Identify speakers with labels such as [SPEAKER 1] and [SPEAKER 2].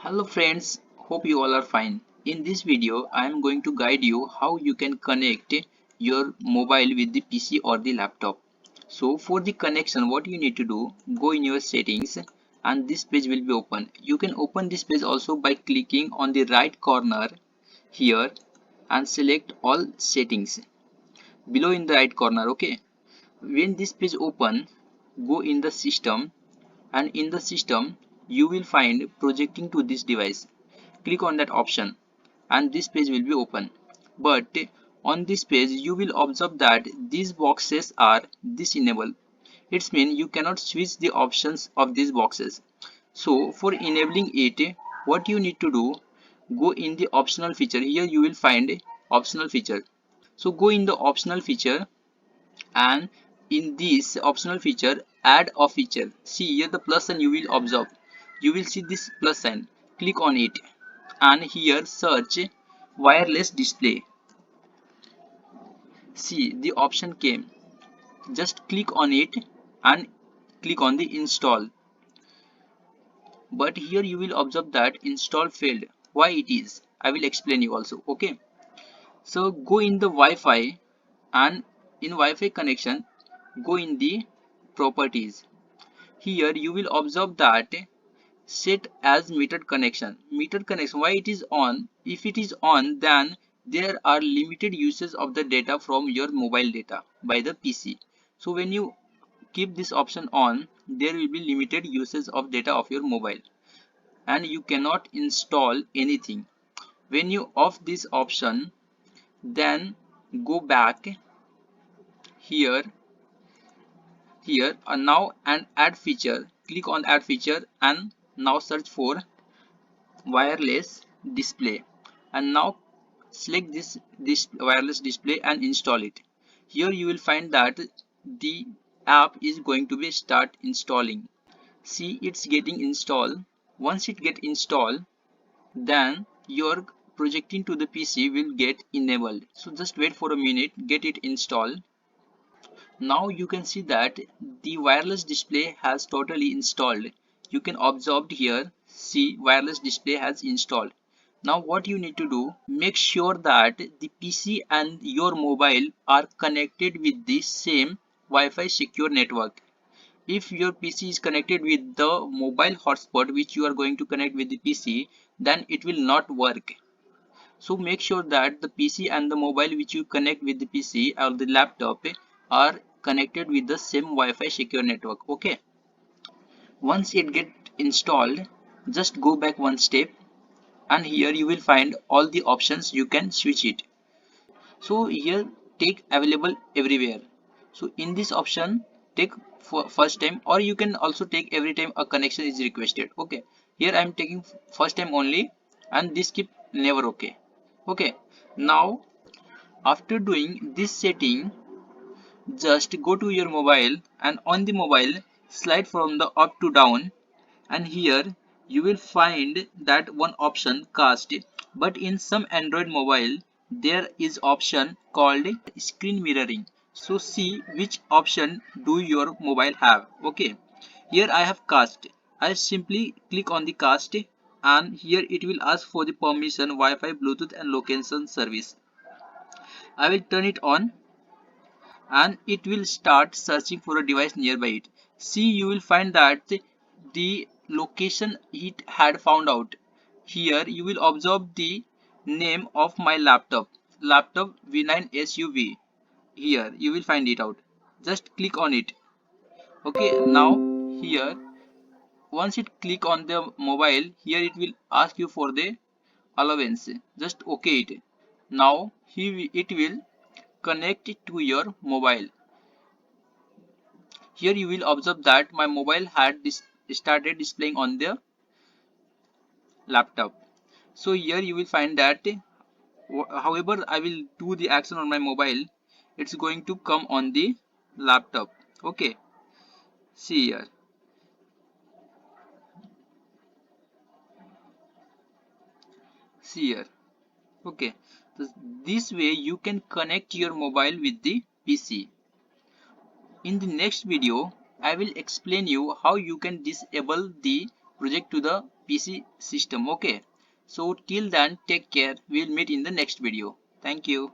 [SPEAKER 1] Hello friends, hope you all are fine. In this video, I am going to guide you how you can connect your mobile with the PC or the laptop. So for the connection, what you need to do, go in your settings and this page will be open. You can open this page also by clicking on the right corner here and select all settings below in the right corner. Okay. When this page open, go in the system and in the system you will find projecting to this device. Click on that option and this page will be open, but on this page you will observe that these boxes are disenable. It means you cannot switch the options of these boxes. So for enabling it, what you need to do, go in the optional feature. Here you will find optional feature. So go in the optional feature and in this optional feature add a feature. See here the plus sign you will observe. You will see this plus sign. Click on it and here search wireless display. See the option came. Just click on it and click on the install. But here you will observe that install failed. Why it is? I will explain you also. Okay. So go in the Wi-Fi and in Wi-Fi connection go in the properties. Here you will observe that set as metered connection. Metered connection, why it is on? If it is on, then there are limited uses of the data from your mobile data by the PC. So when you keep this option on, there will be limited uses of data of your mobile and you cannot install anything. When you off this option, then go back here and now and add feature. Click on add feature and now search for wireless display and now select this wireless display and install it. Here you will find that the app is going to be start installing. See, it's getting installed. Once it get installed, then your projecting to the PC will get enabled. So just wait for a minute, get it installed. Now you can see that the wireless display has totally installed. You can observe here, see wireless display has installed. Now what you need to do, make sure that the PC and your mobile are connected with the same Wi-Fi secure network. If your PC is connected with the mobile hotspot which you are going to connect with the PC, then it will not work. So make sure that the PC and the mobile which you connect with the PC or the laptop are connected with the same Wi-Fi secure network. Okay. Once it get installed, just go back one step and here you will find all the options you can switch it. So here take available everywhere. So in this option take for first time or you can also take every time a connection is requested. Okay. Here I am taking first time only and this keep never okay. Okay. Now after doing this setting, just go to your mobile and on the mobile slide from the up to down and here you will find that one option cast, but in some Android mobile there is option called screen mirroring. So see which option do your mobile have. Okay, here I have cast. I simply click on the cast and here it will ask for the permission Wi-Fi, Bluetooth and location service. I will turn it on and it will start searching for a device nearby it. See, you will find that the location it had found out. Here you will observe the name of my laptop V9 SUV. Here you will find it out. Just click on it. Okay, now here once it click on the mobile, here it will ask you for the allowance. Just okay it. Now it will connect it to your mobile. Here you will observe that my mobile had started displaying on the laptop. So here you will find that however I will do the action on my mobile, it's going to come on the laptop. Okay, see here. See here. Okay, so this way you can connect your mobile with the PC. In the next video, I will explain you how you can disable the project to the PC system. Okay, so till then, take care. We'll meet in the next video. Thank you.